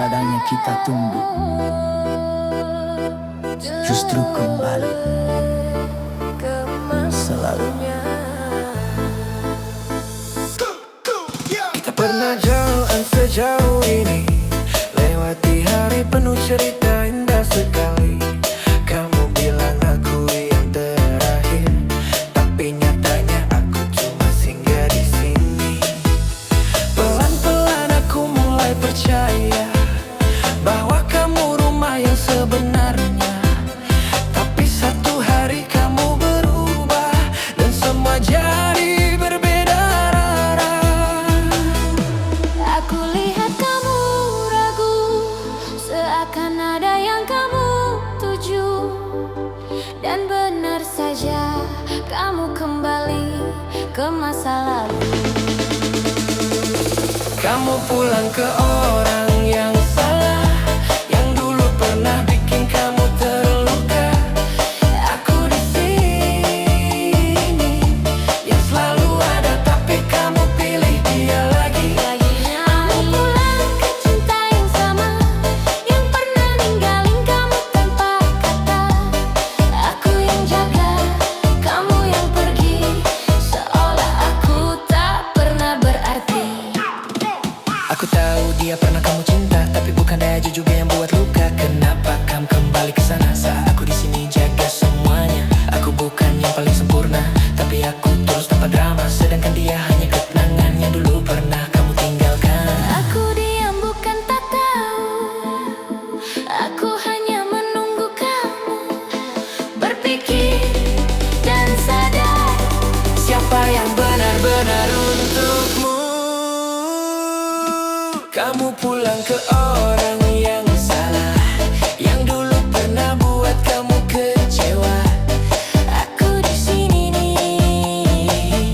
padanya kita tumbuh, justru kembali ke masa lalu. Kita pernah jalan sejauh ini, lewati hari penuh cerita indah sekali. Kamu bilang aku yang terakhir, tapi nyatanya aku cuma singgah di sini. Pelan-pelan aku mulai percaya bahwa kamu rumah yang sebenarnya. Tapi satu hari kamu berubah dan semua jadi berbeda arah. Aku lihat kamu ragu, seakan ada yang kamu tuju. Dan benar saja, kamu kembali ke masa lalu. Kamu pulang ke orang yang salah, yang dulu pernah bikin kamu terluka. Aku di sini, yang selalu ada, tapi kamu pilih dia lagi. Kamu pulang ke cinta yang sama, yang pernah ninggalin kamu tanpa kata. Aku yang jaga, kamu yang pergi, seolah aku tak pernah berarti. Aku tahu dia pernah kamu cinta, tapi bukan dia juga yang buat luka. Kenapa kamu kembali ke sana saat aku di sini jaga semuanya? Aku bukan yang paling sempurna, tapi aku terus tanpa drama. Sedangkan dia hanya kenangan yang dulu pernah kamu tinggalkan. Aku diam bukan tak tahu, aku hanya menunggu kamu berpikir dan sadar. Siapa yang benar-benar untukmu? Kamu pulang ke orang yang salah, yang dulu pernah buat kamu kecewa. Aku di sini nih,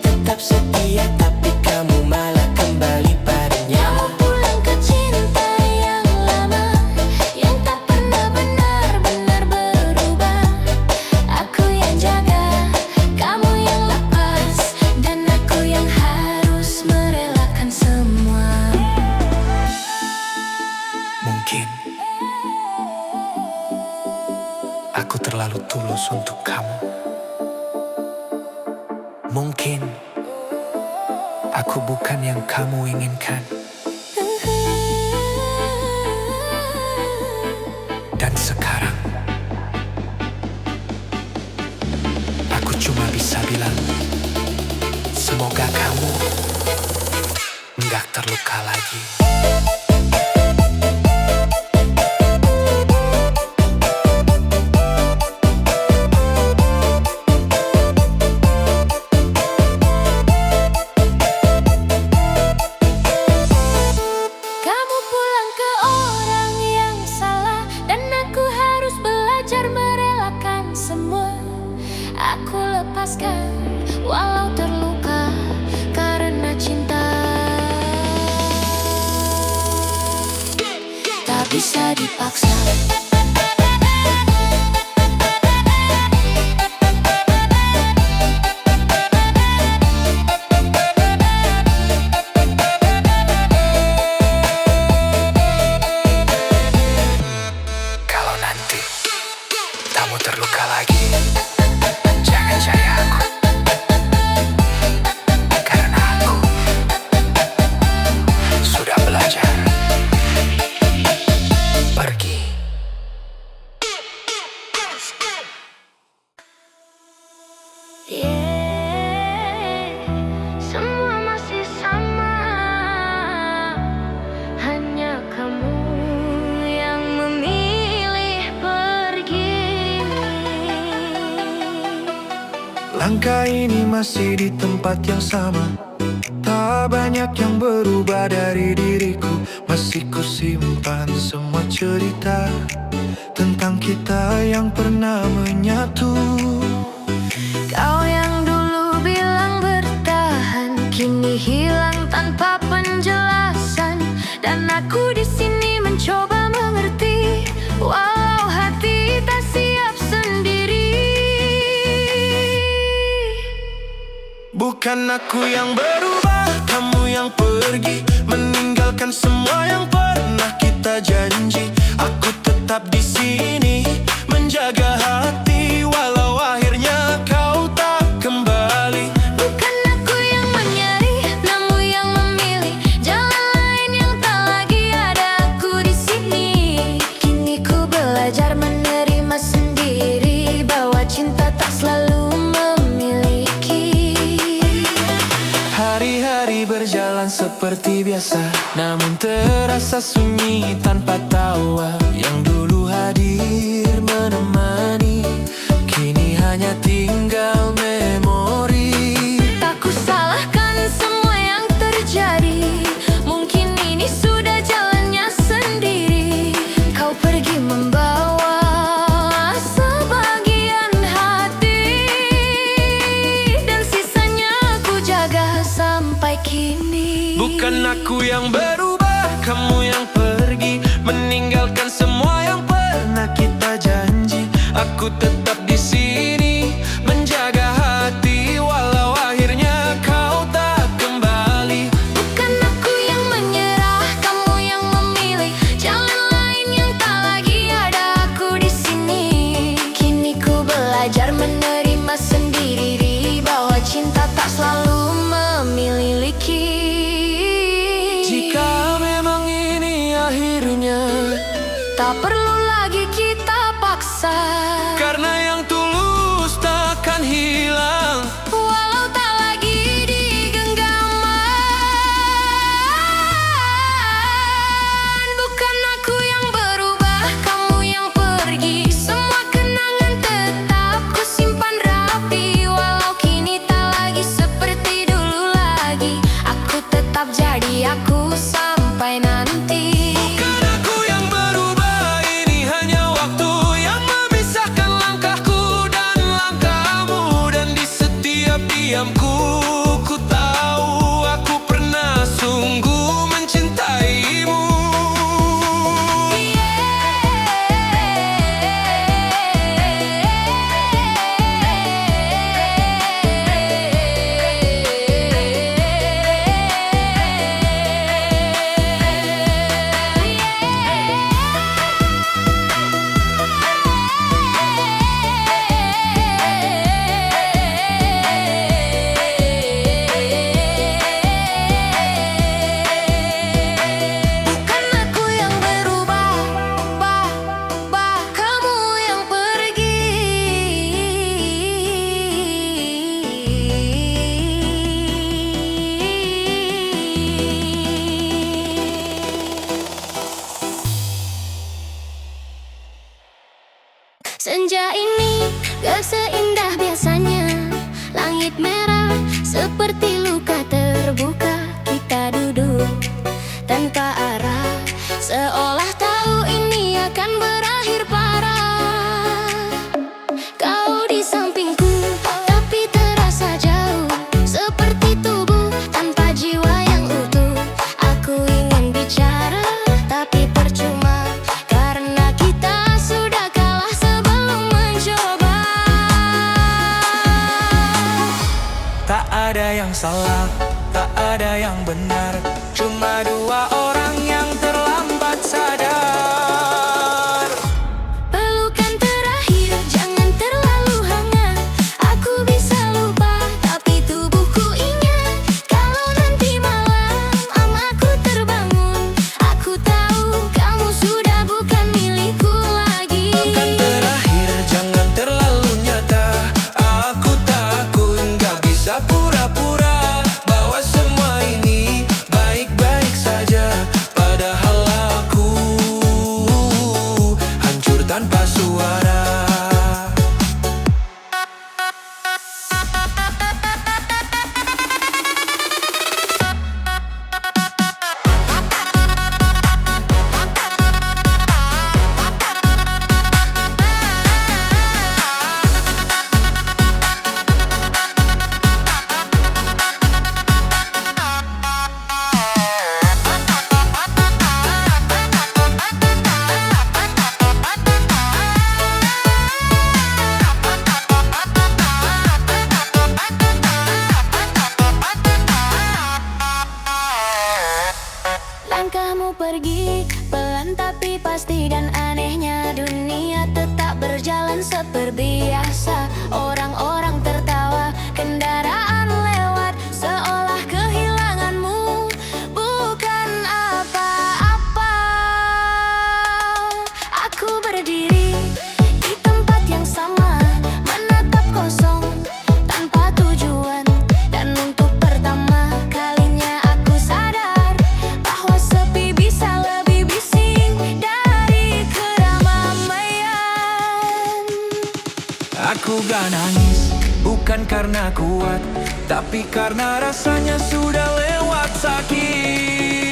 tetap setia, tapi kamu malah kembali padanya. Kamu pulang ke cinta yang lama, yang tak pernah benar-benar berubah. Aku yang jaga, kamu yang lepas, dan aku yang harus merelakan semua. Mungkin aku terlalu tulus untuk kamu. Mungkin aku bukan yang kamu inginkan. Dan sekarang aku cuma bisa bilang, semoga kamu nggak terluka lagi. Kamu pulang ke orang yang salah, dan aku harus belajar merelakan semua. Aku lepaskan walau terluka karena cinta. Tak bisa dipaksa. Kalau nanti kamu terluka lagi, jangan cari aku, karena aku sudah belajar pergi. Semua masih sama, hanya kamu yang memilih pergi. Langkah ini masih di tempat yang sama, tak banyak yang berubah dari diriku. Masih ku simpan semua cerita tentang kita yang pernah menyatu. Kau yang dulu bilang bertahan, kini hilang tanpa penjelasan. Dan aku di sini mencoba mengerti, walau hati tak siap sendiri. Bukan aku yang berubah, kamu yang pergi, meninggalkan semua yang pernah kita Hari-hari berjalan seperti biasa, namun terasa sunyi tanpa tawa. Yang dulu hadir menemani, kini hanya tinggal memori. Tak kusalahkan semua yang terjadi, mungkin ini sudah jalannya sendiri. Kau pergi membawa sebagian hati, dan sisanya ku jaga sampai kini. Bukan aku yang berubah, kamu yang pergi, meninggalkan semua yang pernah kita janji. Aku tetap di sini menjaga hati, walau akhirnya kau tak kembali. Bukan aku yang menyerah, kamu yang memilih jalan lain yang tak lagi ada aku di sini. Kini ku belajar menerima sendiri bahwa cinta tak selalu memiliki. Jika memang ini akhirnya, Tak perlu lagi kita paksa, karena yang tulus takkan hilang. walau tak lagi digenggaman. Bukan aku yang berubah, kamu yang pergi. Semua kenangan tetap ku simpan rapi, walau kini tak lagi seperti dulu lagi. Aku tetap jadi aku sampai nanti. Bukan aku yang berubah, ini hanya waktu yang memisahkan langkahku dan langkahmu. Dan di setiap diamku, ku tahu aku pernah sungguh mencintaimu. Bukan aku yang berubah, kamu yang pergi. Senja ini gak seindah biasanya, langit merah seperti luka terbuka. Kita duduk tanpa arah, seolah tahu ini akan berakhir parah. Kau di sampingku, tapi terasa jauh, seperti tubuh tanpa jiwa yang utuh. Aku ingin bicara, tapi percuma, karena kita sudah kalah sebelum mencoba. Tak ada yang salah, tak ada yang benar, cuma dua orang yang terlambat sadar. Pelukan terakhir, jangan terlalu hangat. Aku bisa lupa, tapi tubuhku ingat. Kalau nanti malam aku terbangun, aku tahu kamu sudah bukan milikku lagi. Pelukan terakhir, jangan terlalu nyata. Aku takut nggak bisa pura-pura bahwa semua ini baik-baik saja, padahal aku hancur tanpa suara. Langkahmu pergi pelan tapi pasti, dan anehnya dunia tetap berjalan seperti biasa. Orang-orang tertawa, kendaraan lewat, seolah kehilanganmu bukan apa-apa. Aku berdiri di tempat yang sama, menatap kosong tanpa tujuan. Dan untuk pertama aku gak nangis, bukan karena kuat, tapi karena rasanya sudah lewat sakit.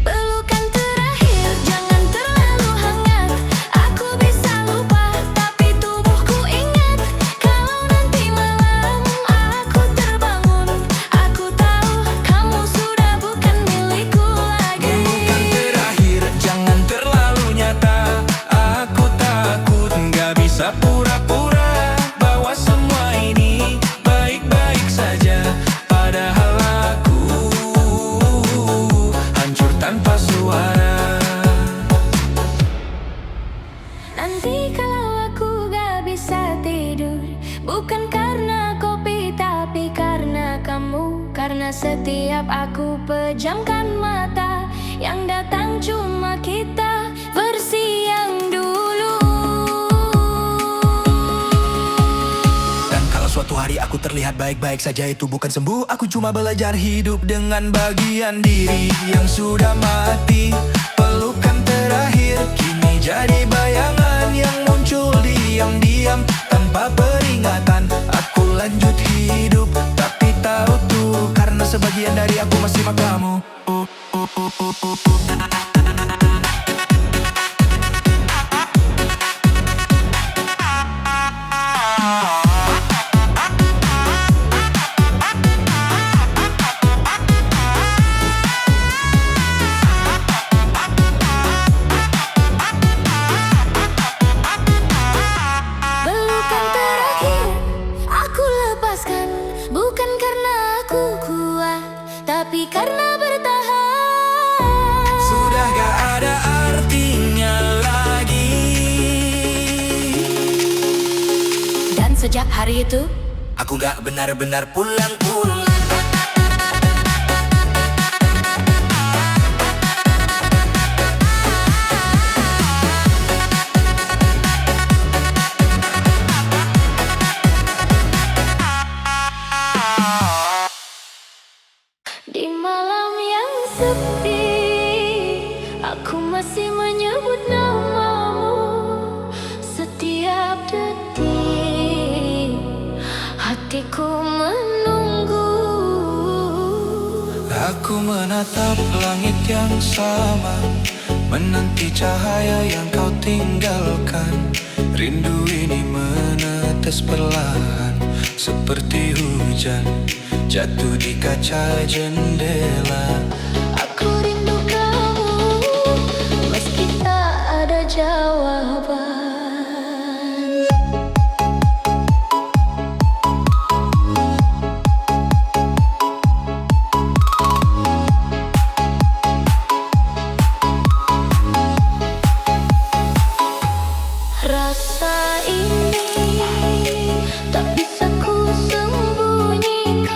Pelukan terakhir, jangan terlalu hangat. Aku bisa lupa, tapi tubuhku ingat. Kalau nanti malam aku terbangun, aku tahu kamu sudah bukan milikku lagi. Pelukan terakhir, jangan terlalu nyata. Aku takut nggak bisa pura-pura bahwa semua ini baik-baik saja. Padahal aku hancur tanpa suara. Nanti kalau aku gak bisa tidur, bukan karena kopi tapi karena kamu. Karena setiap aku pejamkan mata, yang datang cuma kita versi yang dulu. Dan kalau suatu hari aku terlihat baik-baik saja, itu bukan sembuh. Aku cuma belajar hidup dengan bagian diri yang sudah mati. Pelukan terakhir kini jadi bayangan yang muncul diam-diam tanpa peringatan. Aku lanjut hidup tapi tahu tuh, karena sebagian dari aku masih sama kamu. Pelukan terakhir aku lepaskan, bukan karena aku kuat, tapi karena bertahan. Sudah gak ada artinya lagi. Dan sejak hari itu Aku gak benar-benar pulang-pulang. di malam yang sepi, aku masih menyebut namamu. Setiap detik hatiku menunggu. Aku menatap langit yang sama, menanti cahaya yang kau tinggalkan. Rindu ini menetes perlahan, seperti hujan jatuh di kaca jendela. Aku rindu kamu, meski tak ada jawaban. Rasa ini tak bisa ku sembunyikan.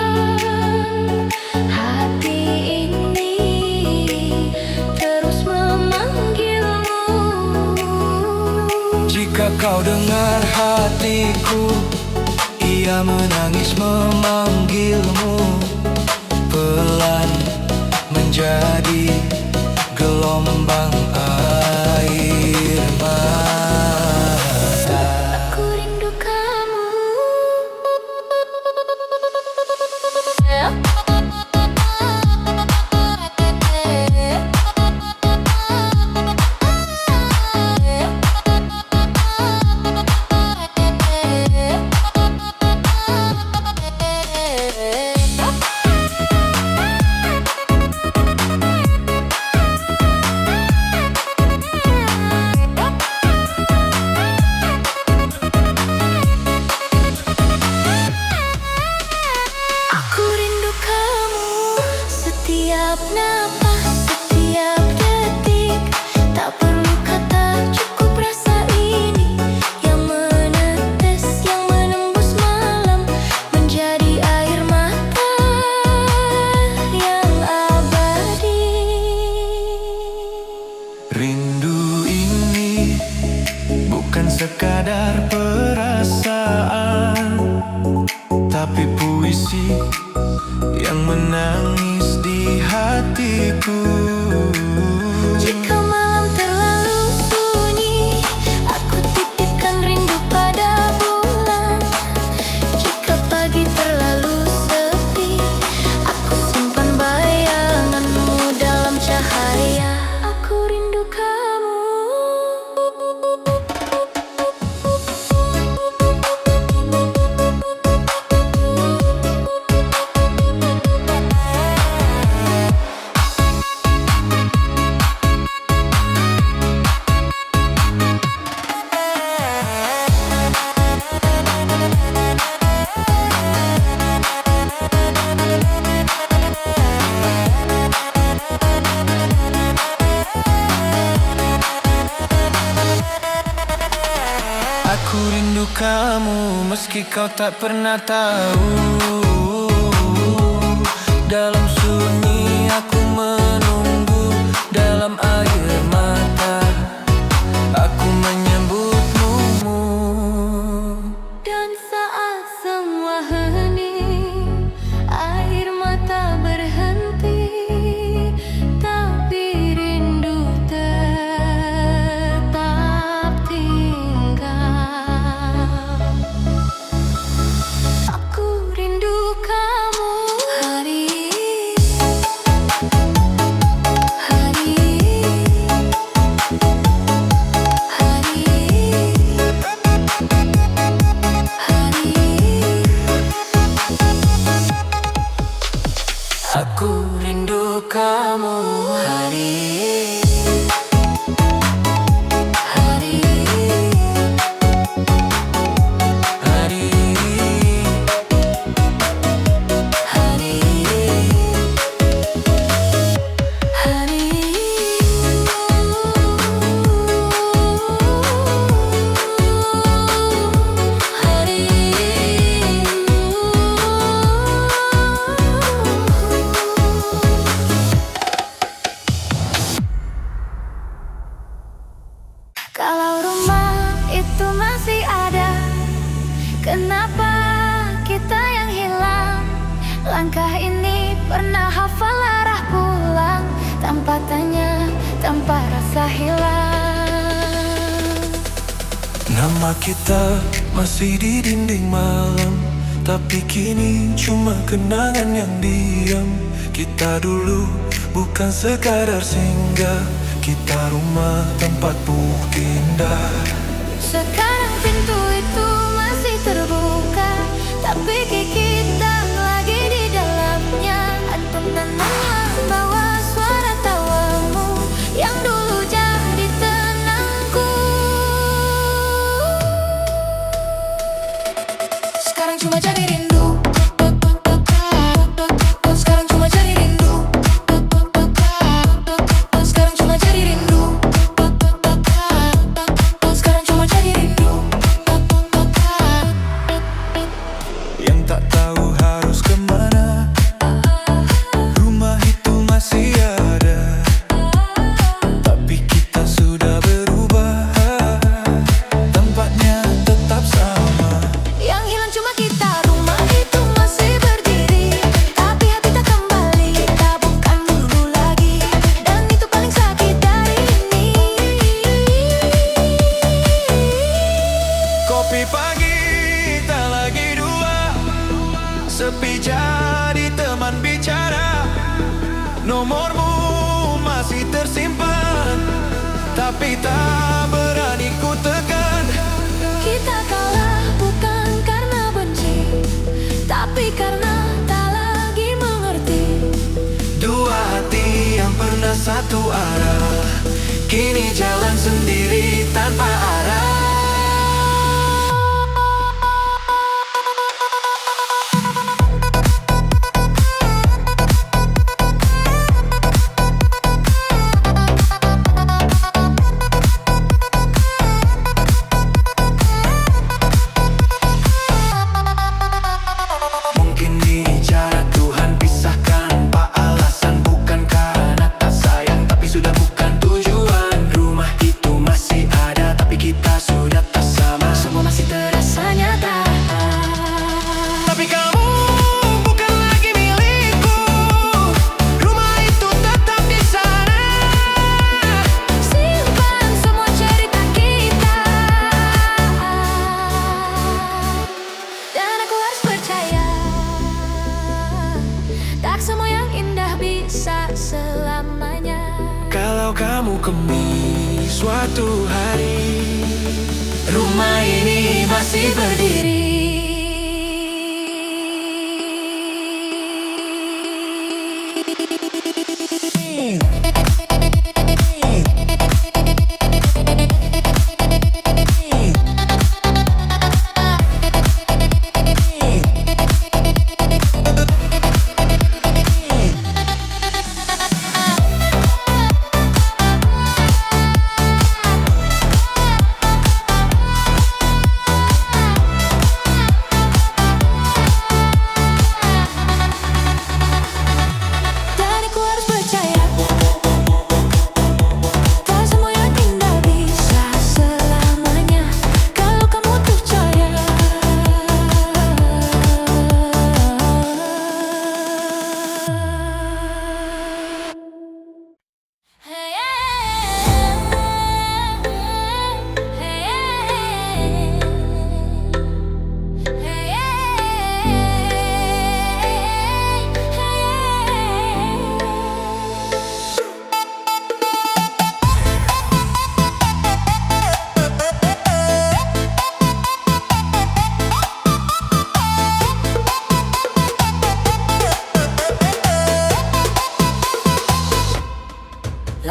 Hati ini terus memanggilmu. Jika kau dengar hatiku, ia menangis memanggilmu. Pelan menjadi gelombang air mata. Aku rindu kamu. Aku rindu kamu, setiap napas, setiap detik. Tak perlu kata, cukup rasa ini yang menetes, yang menembus malam, menjadi air mata yang abadi. Rindu ini bukan sekadar perasaan, tapi puisi yang menangis di hatiku. Jika malam terlalu sunyi, aku titipkan rindu padamu. kau tak pernah tahu. Dalam sunyi aku menunggu, dalam air mata aku menyebutmu. Dan saat semua hening, air mata berhenti, tapi rindu tetap tinggal. Aku rindu kamu hari Aku rindu kamu hari Kalau rumah itu masih ada, kenapa kita yang hilang? Langkah ini pernah hafal arah pulang, tanpa tanya, tanpa rasa hilang. Nama kita masih di dinding malam, tapi kini cuma kenangan yang diam. Kita dulu bukan sekadar singgah, kita rumah tempat buk indah. Sekarang pintu itu masih terbuka, tapi kita lagi di dalamnya. Antum tenanglah bawa suara tawamu yang dulu jadi tenangku. Sekarang cuma jadi rindu. Sekarang cuma jadi rindu. Sekarang cuma jadi rindu. Sekarang cuma jadi rindu. Yang tak tahu harus kemana, rumah itu masih ada, tapi kita sudah berubah, tempatnya tetap sama. Yang hilang cuma kita, rumah itu masih berdiri, tapi hati tak kembali, kita bukan dulu lagi. Dan itu paling sakit dari ini. Kopi pagi tak lagi dua, sepi jadi teman bicara. Nomormu masih tersimpan, tapi tak berani ku tekan. Kita kalah bukan karena benci, tapi karena tak lagi mengerti. Dua hati yang pernah satu arah, kini jalan sendiri tanpa arah. Mungkin ini cara Tuhan pisahkan, pak alasan bukan karena tak sayang, tapi sudah bukan tujuan. Rumah itu masih ada, tapi kita sudah tak sama. Semua masih terasa nyata, Tapi kamu bukan lagi milikku, rumah itu tetap di sana. simpan semua cerita kita. Dan aku harus percaya, tak semua yang indah bisa selamanya. Kalau kamu kembali suatu hari, Rumah ini masih berdiri.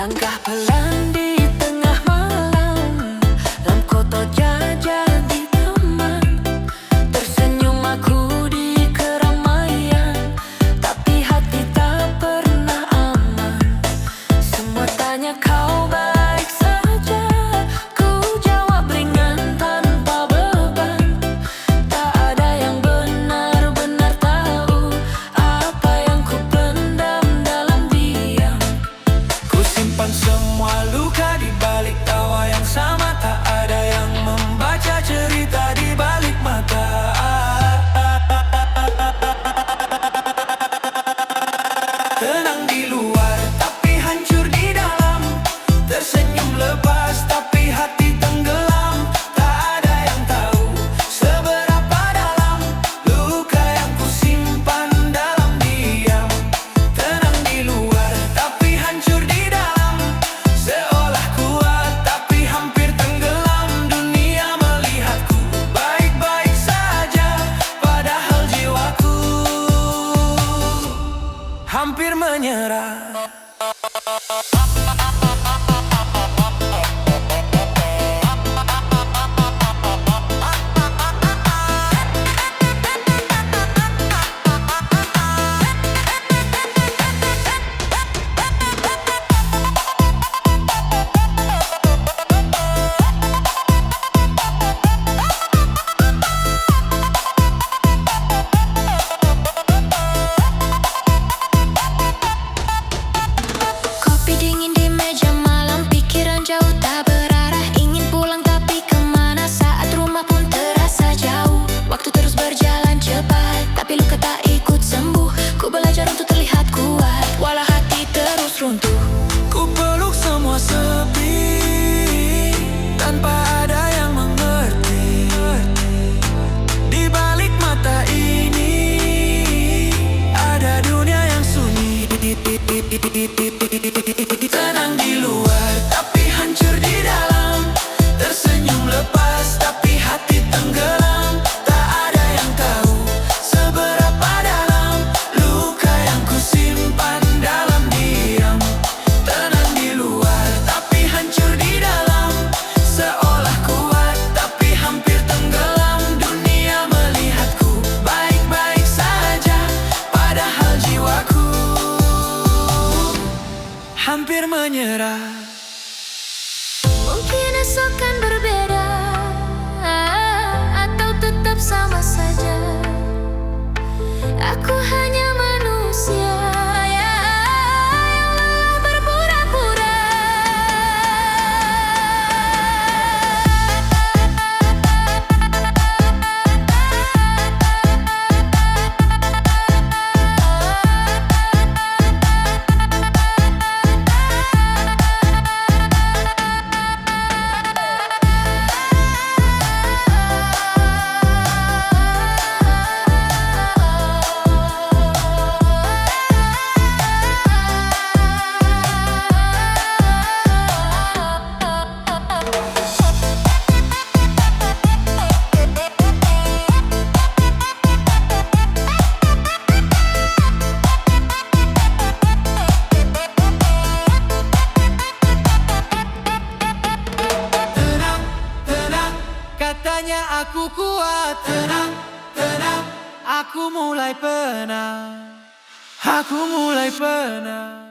Langkah pelan di tengah malam, lam kota jadi teman. Tersenyum aku di keramaian, tapi hati tak pernah aman. Semua tanya kau baik saja, ku jawab ringan tanpa beban. Tak ada yang benar-benar tahu apa yang ku pendam dalam diam. Ku simpan semua luka di balik tawa yang sama. Tak ada yang membaca cerita di balik mata. Tenang di luar tapi hancur di dalam. Tersenyum lepas tapi hati tenggelam. Tak ada yang tahu seberapa dalam luka yang ku simpan dalam diam. Tenang di luar tapi hancur di dalam. Seolah kuat tapi hampir tenggelam. Dunia melihatku baik-baik saja, padahal jiwaku hampir menyerah. Kopi dingin di meja malam, pikiran jauh tak berarah. Ingin pulang tapi kemana, saat rumah pun terasa jauh. Waktu terus berjalan cepat, tapi luka tak ikut sembuh. Ku belajar untuk terlihat kuat, walau hati terus runtuh. Ku peluk semua sepi, tanpa ada yang mengerti. Di balik mata ini, ada dunia yang sunyi. Tenang di luar tapi hancur di dalam. Tersenyum lepas tapi hati tenggelam. Tak ada yang tahu seberapa dalam luka yang ku simpan dalam diam. Tenang di luar tapi hancur di dalam. Seolah kuat tapi hampir tenggelam. Dunia melihatku baik-baik saja, padahal jiwaku hampir menyerah. Mungkin esok kan berbeda, atau tetap sama saja. Aku hanya manusia yang lelah berpura-pura. Tenang, tenang, katanya aku kuat. Tenang, tenang, aku mulai penat. Aku mulai penat.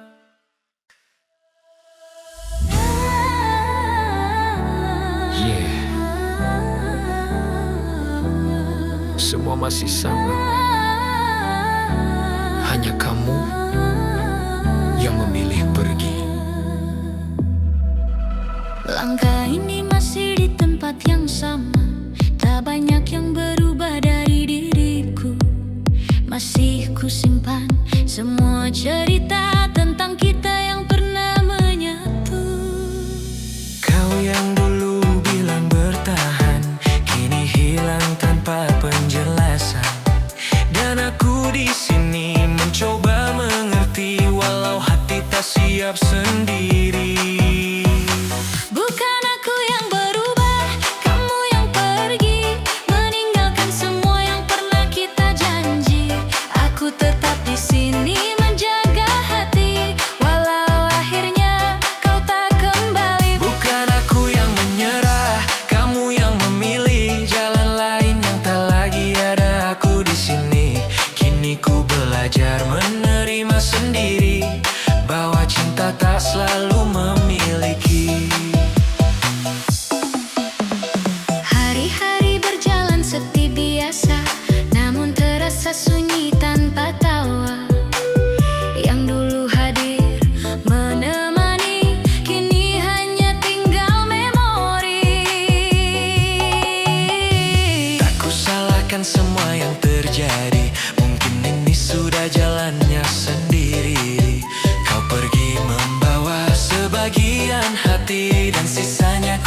Yeah, semua masih sama. Hanya kamu yang memilih pergi. Langkah ini masih di tempat yang sama. Tak banyak yang berubah dari diriku. Masih ku simpan semua cerita tentang kita yang pernah menyatu. Kau yang dulu bilang bertahan, kini hilang tanpa penjelasan. Dan aku di sini mencoba mengerti, walau hati tak siap sendiri. Bukan aku yang berubah, kamu yang pergi, meninggalkan semua yang pernah kita janji. Aku tetap di sini menjaga hati, walau akhirnya kau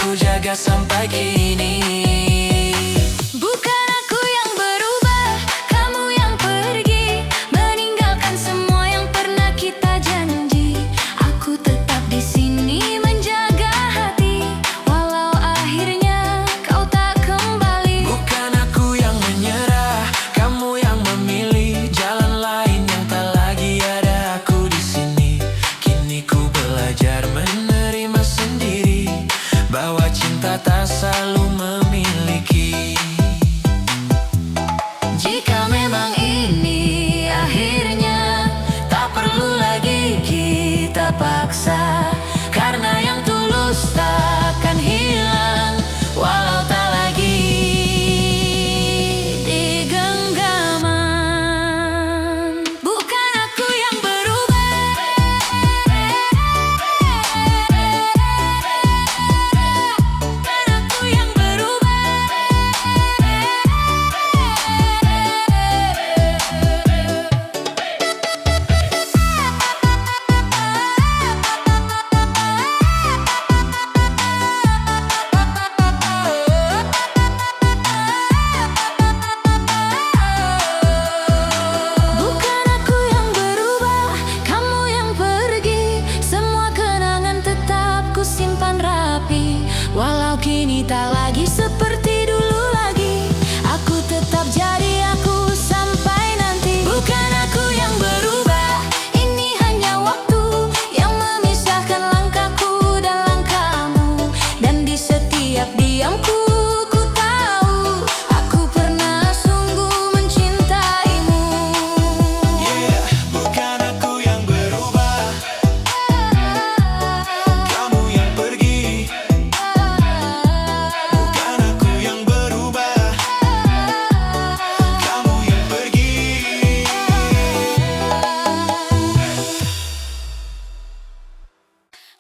aku jaga sampai kini. Bukan aku yang berubah, kamu yang pergi, meninggalkan semua yang pernah kita janji. Aku tetap di sini menjaga hati, walau akhirnya kau tak kembali. Bukan aku yang menyerah, kamu yang memilih jalan lain yang tak lagi ada aku di sini. Kini ku belajar menerima sendiri bahwa cinta tak selalu memiliki. Jika memang ini akhirnya, Tak perlu lagi kita paksa, karena yang tulus takkan hilang walau tak lagi di genggaman. Bukan aku yang berubah, bukan aku yang berubah. Bukan aku yang berubah, kamu yang pergi. Semua kenangan tetap ku simpan rapi, walau kini tak lagi seperti dulu lagi. Aku tetap jadi aku sampai nanti. Bukan aku yang berubah, ini hanya waktu yang memisahkan langkahku dan langkahmu. Dan di setiap diamku ku tahu aku pernah sungguh mencintaimu. Bukan aku yang berubah, kamu yang pergi. Bukan aku yang berubah, kamu yang pergi.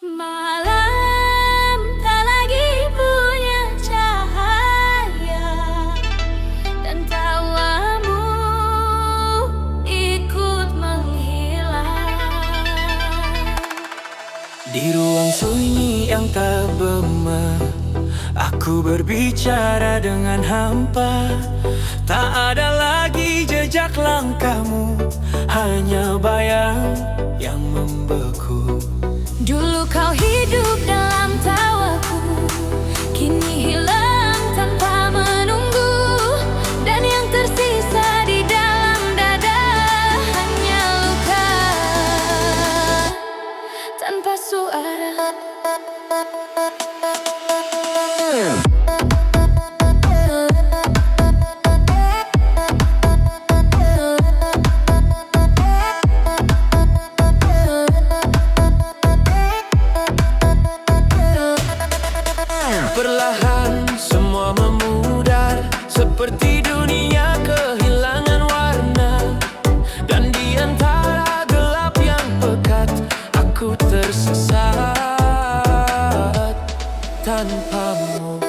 Malam tak lagi punya cahaya, dan tawamu ikut menghilang. Di ruang sunyi yang tak bermeh, aku berbicara dengan hampa. Tak ada lagi jejak langkahmu, hanya bayang yang membeku. Dulu kau hidup dalam tawaku, kini hilang tanpa menunggu. Dan yang tersisa di dalam dada hanya luka tanpa suara. Perlahan semua memudar, seperti dunia kehilangan warna. Dan di antara gelap yang pekat, aku tersesat tanpamu.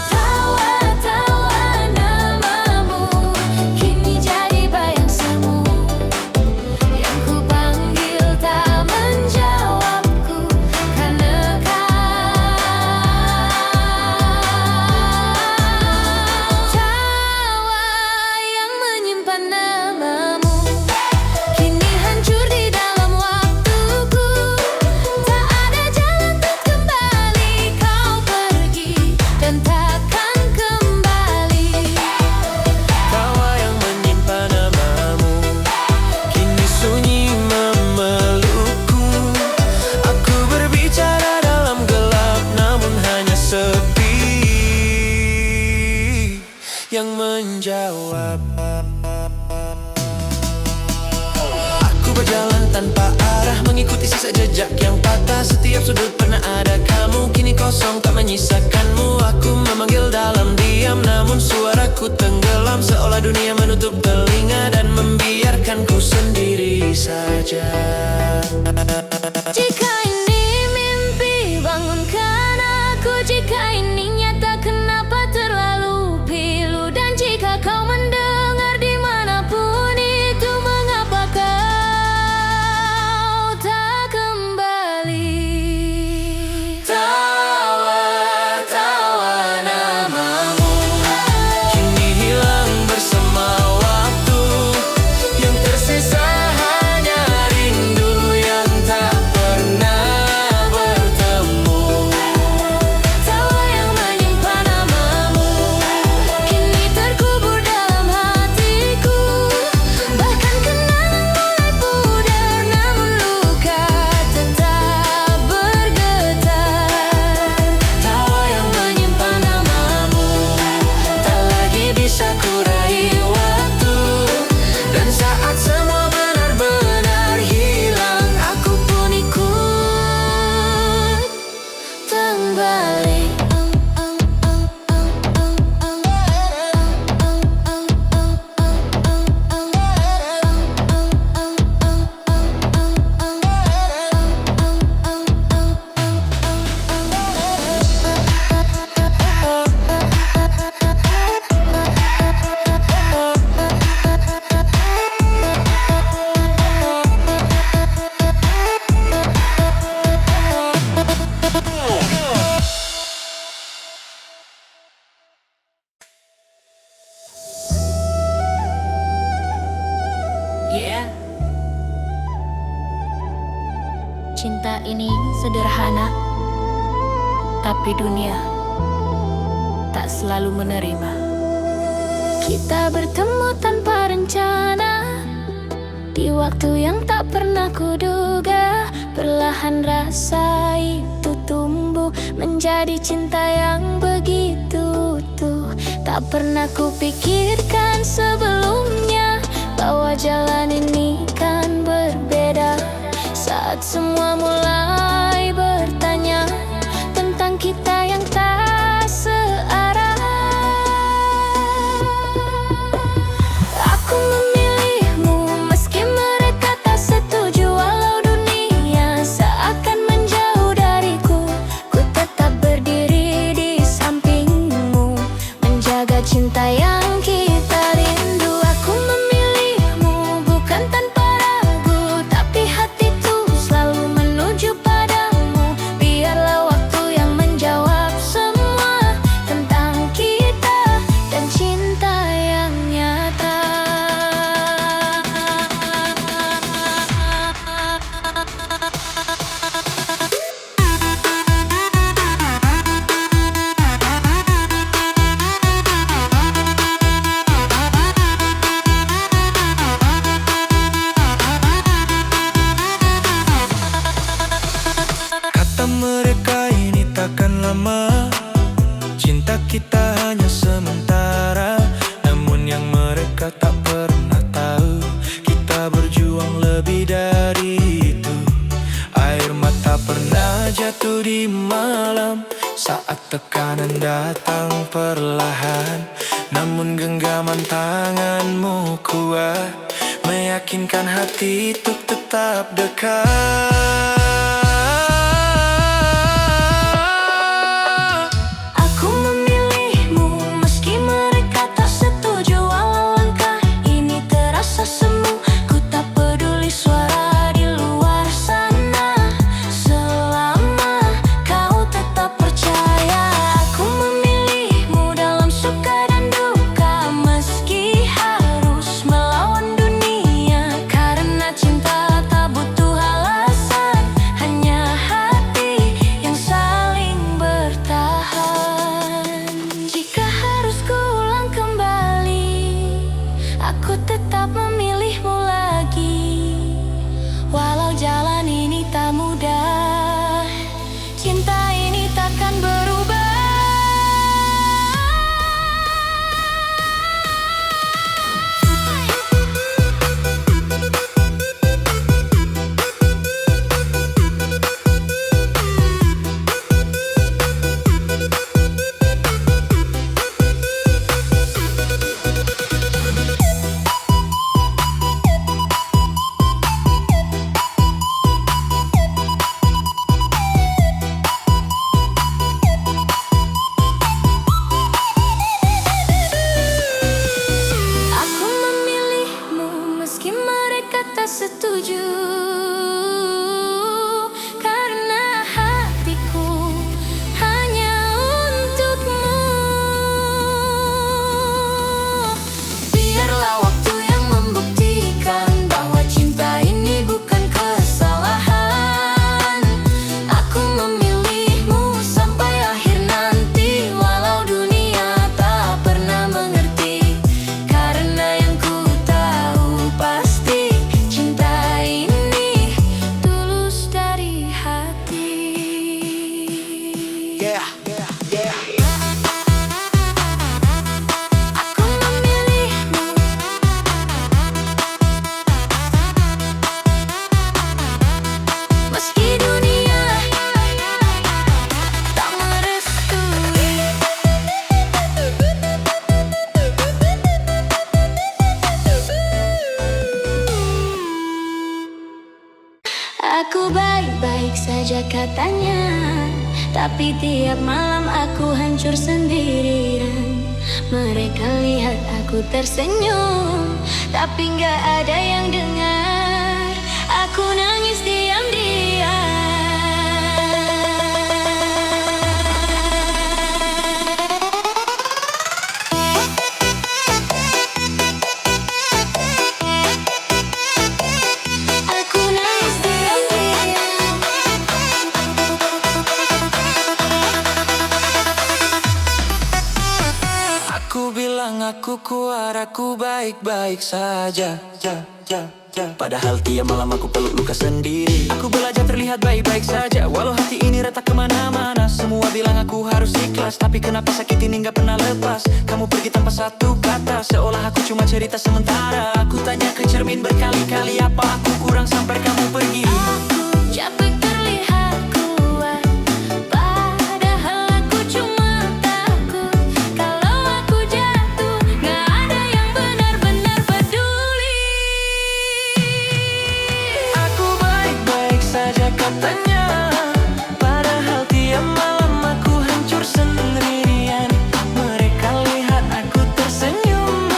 Tawa-tawa namamu, kini jadi bayang semu. Yang ku panggil tak menjawabku, karena tawa yang menyimpan namamu kini hancur di dalam waktuku. Tak ada jalan untuk kembali, kau pergi dan takkan kembali. Tawa yang menyimpan namamu kini sunyi memelukku. Aku berbicara dalam gelap, namun hanya sepi yang menjawab. Aku berjalan tanpa arah, mengikuti sisa jejak yang patah. Setiap sudut pernah ada kamu, kini kosong tak menyisakanmu. Aku memanggil dalam diam, namun suaraku tenggelam, seolah dunia menutup telinga dan membiarkanku sendiri saja. Jika ini mimpi, bangunkan aku. Jika ini nyata, kenapa terlalu pilu? Dan jika kau mendengar dimanapun itu, mengapa kau tak kembali? Yeah. Cinta ini sederhana, tapi dunia tak selalu menerima. Kita bertemu tanpa rencana, di waktu yang tak pernah kuduga. Perlahan rasa itu tumbuh menjadi cinta yang begitu utuh. Tak pernah kupikirkan sebelumnya bahwa jalan ini kan berbeda. Saat semua mulai bertanya tentang kita yang tak searah, aku memilihmu meski mereka tak setuju. Walau dunia seakan menjauh dariku, ku tetap berdiri di sampingmu, menjaga cinta yang kita rindu. Aku memilihmu bukan tanpa ragu, tapi hatiku selalu menuju padamu. Biarlah waktu yang menjawab semua tentang kita dan cinta yang nyata. Kata mereka ini takkan lama, cinta kita hanya sementara. Namun yang mereka tak pernah tahu, kita berjuang lebih dari itu. Air mata pernah jatuh di malam saat tekanan datang perlahan. Namun genggaman tanganmu kuat, meyakinkan hati untuk tetap dekat. Aku memilihmu meski mereka tak setuju. Walau langkah ini terasa semu, ku tak peduli suara di luar sana, selama kau tetap percaya. Aku memilihmu dalam suka dan duka, meski harus melawan dunia. Karena cinta tak butuh alasan, hanya hati yang saling bertahan. Jika harus kuulang kembali, aku tetap memilihmu lagi. Walau jalan ini tak mudah, cinta ini takkan berubah. Aku memilihmu meski mereka tak setuju. Karena hatiku hanya untukmu. Biarlah waktu yang membuktikan bahwa cinta ini bukan kesalahan. Aku memilihmu sampai akhir nanti. Walau dunia tak pernah mengerti, karena yang ku tahu pasti cinta ini tulus dari hati. Aku memilihmu meski dunia tak merestui. Aku baik-baik saja katanya, tapi tiap malam aku hancur sendirian. Mereka lihat aku tersenyum, tapi nggak ada yang dengar. Aku nangis diam-diam. Aku kuat, aku baik-baik saja. Padahal tiap malam aku peluk luka sendiri. Aku belajar terlihat baik-baik saja, walau hati ini retak kemana-mana. Semua bilang aku harus ikhlas, tapi kenapa sakit ini gak pernah lepas. Kamu pergi tanpa satu kata, seolah aku cuma cerita sementara. Aku tanya ke cermin berkali-kali, apa aku kurang sampai kamu pergi. Aku capek terlihat kuat, padahal aku cuma takut. Kalau aku jatuh, gak ada yang benar-benar peduli. Aku baik-baik saja katanya, padahal tiap malam aku hancur sendirian. Mereka lihat aku tersenyum,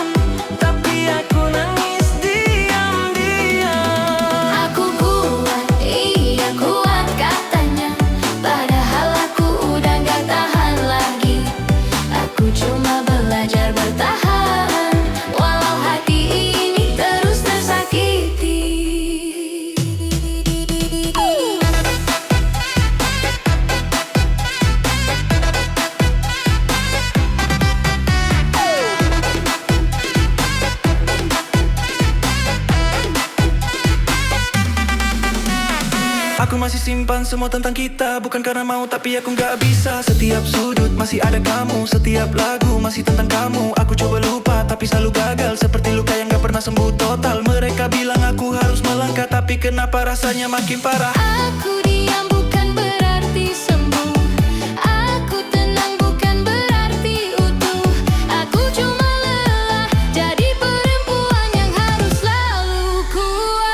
tapi aku nangis diam-diam. Aku kuat, iya kuat katanya, padahal aku udah gak tahan lagi. Aku cuma belajar bertahan, walau hati ini terus tersakiti. Aku masih simpan semua tentang kita, bukan karena mau tapi aku gak bisa. Setiap sudut masih ada kamu, setiap lagu masih tentang kamu. Aku coba lupa tapi selalu gagal, seperti luka yang gak pernah sembuh total. Mereka bilang aku harus melangkah, tapi kenapa rasanya makin parah. Aku diam bukan berarti sembuh, aku tenang bukan berarti utuh. Aku cuma lelah jadi perempuan yang harus selalu kuat.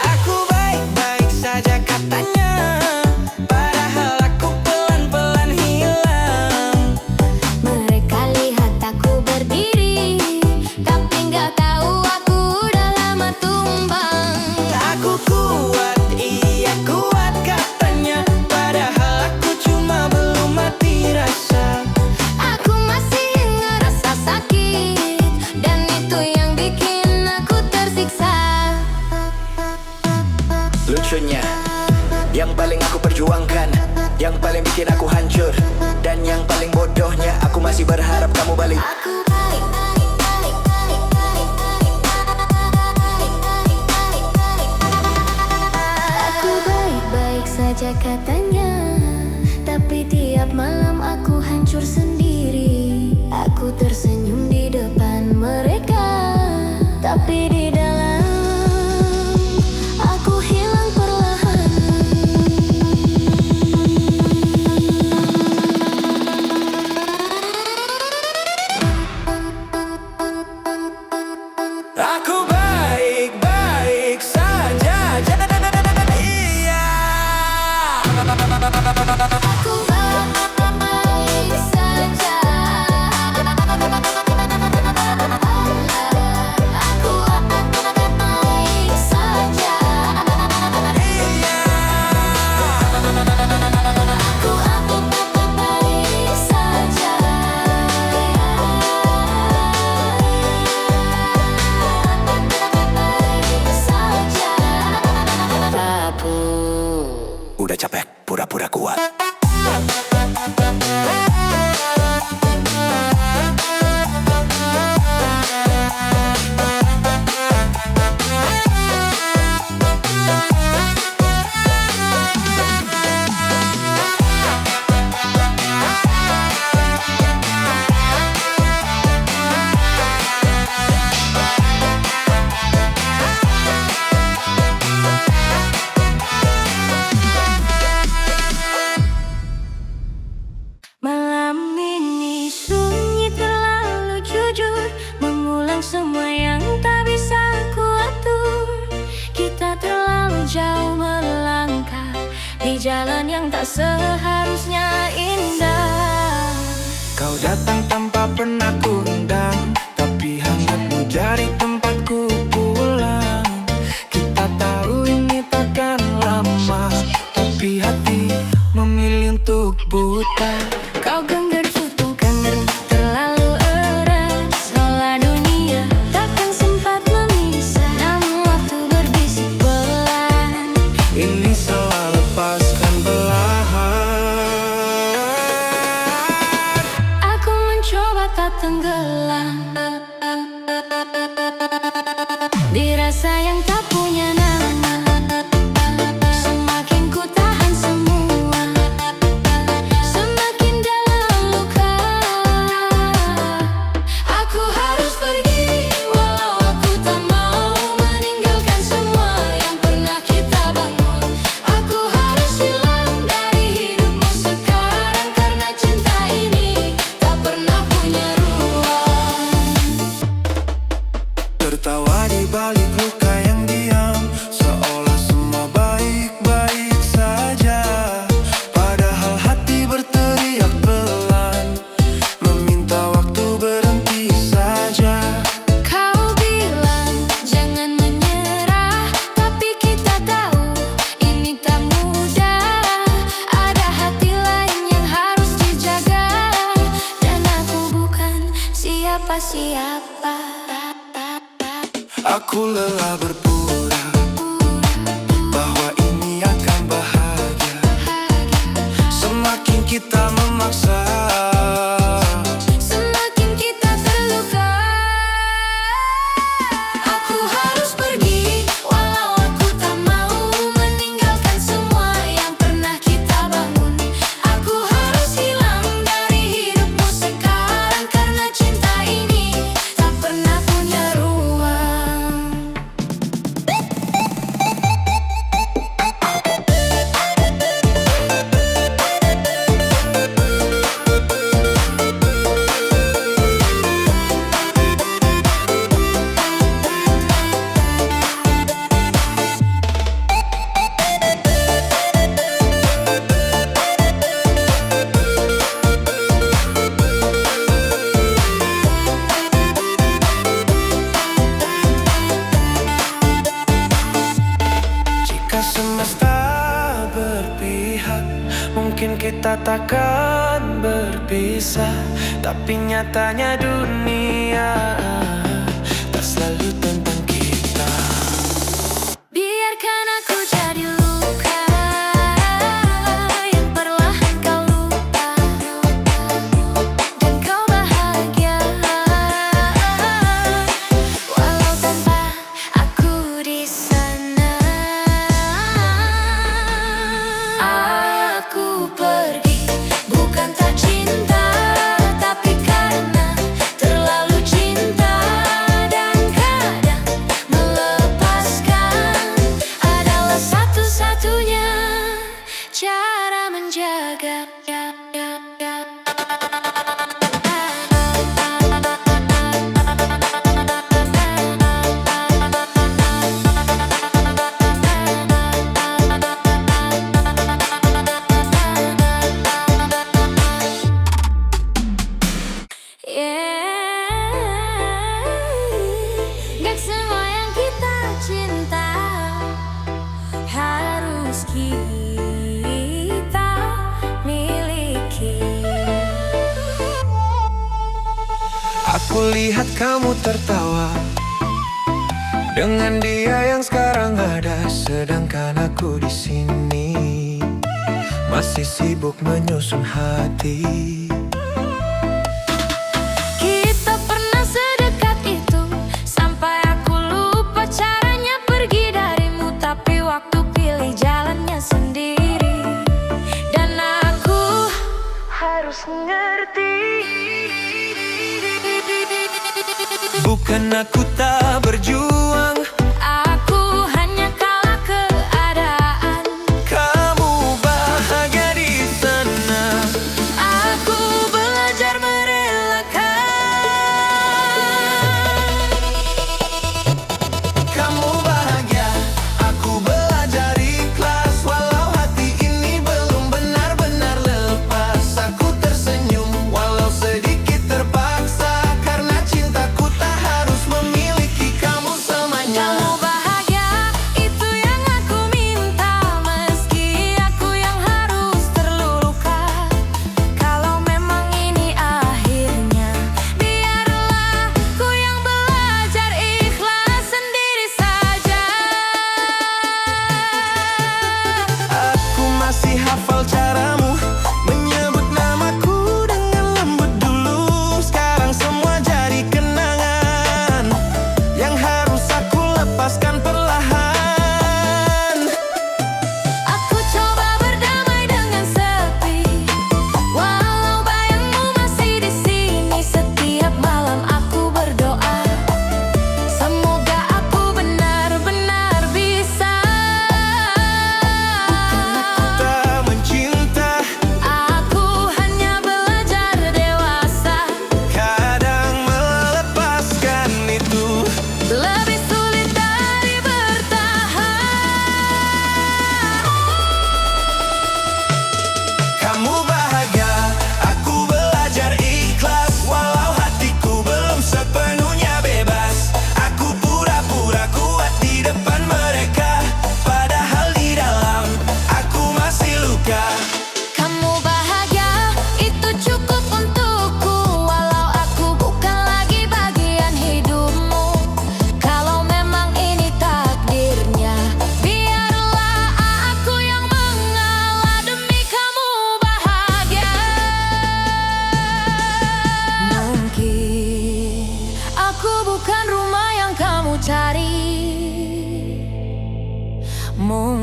Aku baik-baik saja katanya, padahal aku pelan-pelan hilang. Mereka lihat aku berdiri, tapi nggak tahu aku udah lama tumbang. Aku kuat, iya kuat katanya, padahal aku cuma belum mati rasa. Aku masih ngerasa sakit, dan itu yang bikin aku tersiksa. Lucunya, yang paling aku perjuangkan, yang paling bikin aku hancur, dan yang paling bodohnya, aku masih berharap kamu balik. Aku baik, baik, baik, baik, baik, baik, baik, baik. Aku baik-baik saja katanya, tapi tiap malam aku hancur sendiri. Aku tersenyum di depan mereka, tapi di dalam aku hilang perlahan. Aku baik-baik saja, iya. Aku baik saja. Aku baik saja. Aku baik saja. Baik saja. Prabu. Udah capek pura-pura kuat. Malam ini sunyi terlalu jujur, mengulang semua yang tak bisa kuatur. Kita terlalu jauh melangkah di jalan yang tak seharusnya indah. Kau datang tanpa pernah kuundang, tapi hangatmu jadi tempatku pulang. Kita tahu ini takkan lama, tapi hati memilih untuk buta. Kau genggam tutukan terlalu erat, seolah dunia takkan sempat memisah. Namun waktu berbisik pelan, Ini salah lepaskan belahan. aku mencoba tak tenggelam. rasa yang tak punya nama. Semakin ku tahan semua, semakin dalam luka. Aku harus pergi, walau aku tak mau meninggalkan semua yang pernah kita bangun. Aku harus hilang dari hidupmu sekarang, karena cinta ini tak pernah punya ruang. Tertawa di balik luka yang diam, seolah semua baik-baik saja. Padahal hati berteriak pelan, meminta waktu berhenti saja. Kau bilang jangan menyerah, tapi kita tahu ini tak mudah. Ada hati lain yang harus dijaga, dan aku bukan siapa-siapa. Aku lelah berpura bahwa ini akan bahagia. Semakin kita memaksa, Semakin kita terluka. Aku harus pergi, walau aku tak mau meninggalkan semua yang pernah kita bangun. Aku harus hilang dari hidupmu sekarang, karena cinta ini tak pernah punya ruang. jika semesta berpihak, mungkin kita takkan berpisah. Tapi nyatanya dunia tak selalu tentang kita. Biarkan aku jadi luka yang perlahan kau lupa, dan kau bahagia walau tanpa aku di sana. Aku pergi bukan tak cinta, tapi karena terlalu cinta, dan kadang melepaskan adalah satu-satunya cara menjaga. Gak semua yang kita cinta harus kita miliki. Aku lihat kamu tertawa dengan dia yang sekarang ada, sedangkan aku di sini masih sibuk menyusun hati. Kita pernah sedekat itu, sampai aku lupa caranya pergi darimu. Tapi waktu pilih jalannya sendiri, dan aku harus ngerti. Bukan aku tak berjuang, Aku hanya kalah keadaan. kamu bahagia di sana. Aku belajar merelakan. Kamu bahagia, aku belajar ikhlas. Walau hati ini belum benar-benar lepas. Aku tersenyum walau sedikit terpaksa, karena cintaku tak harus memiliki kamu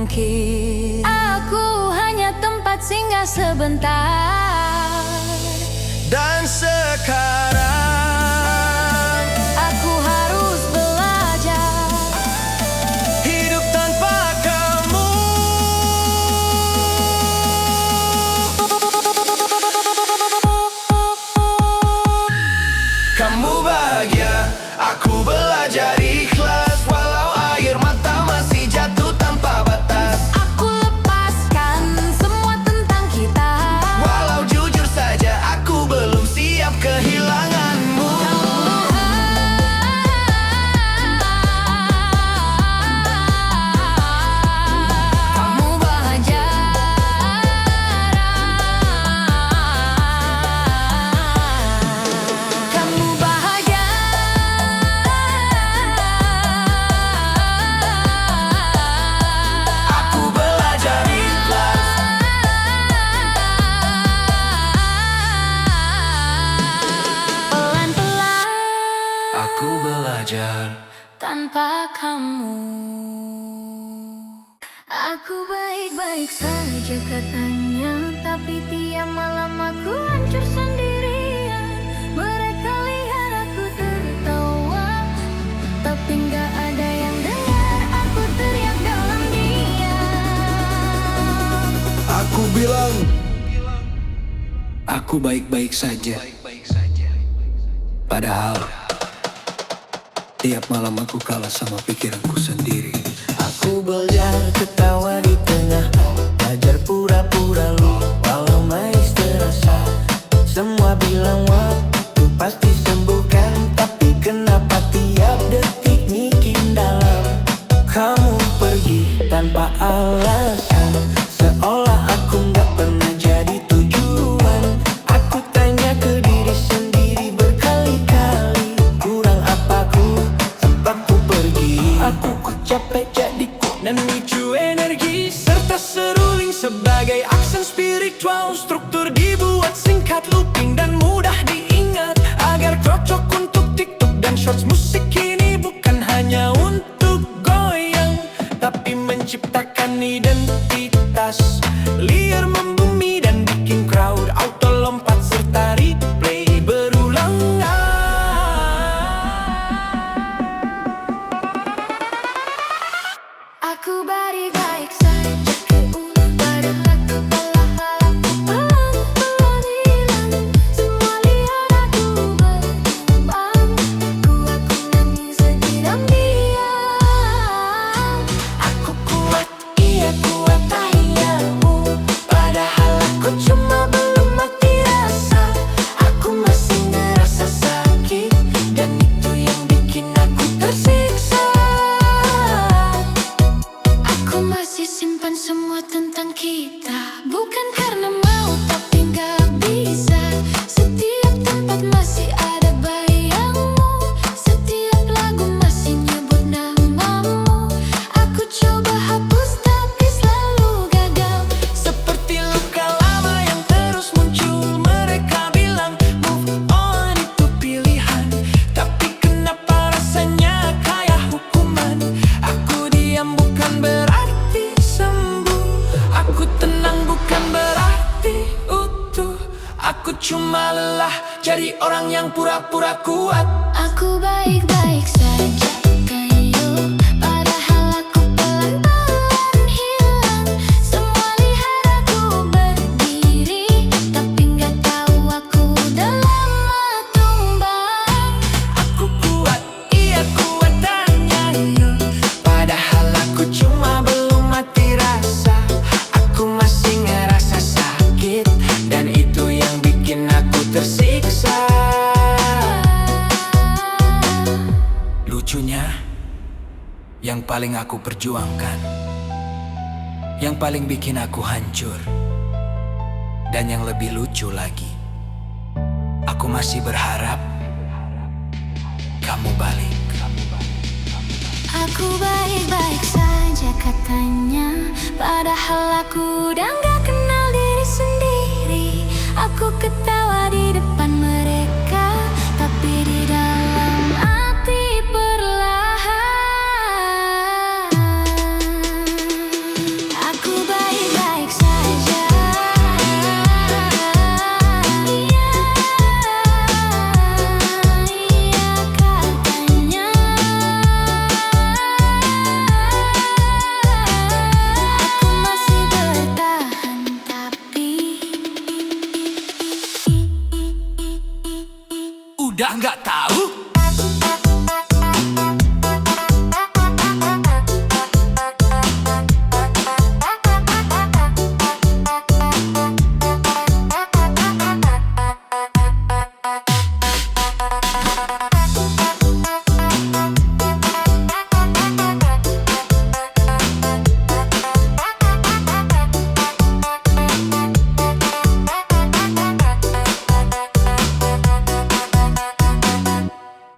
mungkin. Aku hanya tempat singgah sebentar. Dan sekarang Aku harus belajar. hidup tanpa kamu. Kamu bahagia, aku belajar ikhlas. Walau air mata masih jatuh tanpa batas. Aku lepaskan semua tentang kita. Walau jujur saja aku belum siap kehilanganmu. Kamu belajar. Kamu bahagia. Aku belajar ikhlas. Pelan-pelan Aku belajar. tanpa kamu. Aku baik-baik saja katanya, tapi tiap malam aku hancur sendirian. Mereka lihat aku tertawa, tapi nggak ada yang dengar aku teriak dalam diam. Aku bilang aku baik-baik saja. Padahal tiap malam aku kalah sama pikiranku sendiri. Aku belajar ketawa di tengah, belajar pura-pura lu walau manis terasa. Semua bilang waktu pasti sembuhkan, tapi kenapa tiap detik makin dalam. Kamu pergi tanpa alasan, seolah aku nggak pernah jadi tujuan. Aku tanya ke diri sendiri berkali-kali, kurang apaku sebab ku pergi. Aku capek jadi dan micu energi serta seruling sebagai aksen spiritual. Struktur dibuat singkat, looping dan mudah diingat agar cocok untuk TikTok dan shorts. Musik ini bukan hanya untuk goyang, tapi menciptakan identitas liar, membumi dan bikin crowd auto lompat serta replay berulang. Aku baik-baik saja keulang, padahal aku pelan-pelan hilang. Semua lihat aku berkembang, aku nangis sedang diam. Aku kuat, iya kuat tayamu, padahal aku cuma belum mati rasa. Aku masih ngerasa sakit, dan itu yang bikin aku tersiksa. Aku masih simpan semua tentang kita, bukan karena mau tapi nggak bisa. Setiap tempat masih ada bayangmu, setiap lagu masih nyebut namamu. Aku coba hapus tapi selalu gagal. Seperti luka lama yang terus muncul. Mereka bilang move on itu pilihan, tapi kenapa rasanya kayak hukuman? Aku diam bukan berarti sembuh, aku tenang bukan berarti utuh. Aku cuma lelah jadi orang yang pura-pura kuat. Aku baik-baik saja kayu, padahal aku pelan-pelan hilang. Semua lihat aku berdiri, tapi nggak tahu aku udah lama tumbang. Aku kuat, iya kuat tanya, padahal aku cuma belum mati rasa. Aku masih ngerasa sakit, dan itu yang bikin aku tersiksa. Lucunya, yang paling aku perjuangkan, yang paling bikin aku hancur, dan yang lebih lucu lagi, aku masih berharap kamu balik. Aku baik-baik saja katanya, padahal aku udah nggak kenal diri sendiri. Aku ketawa di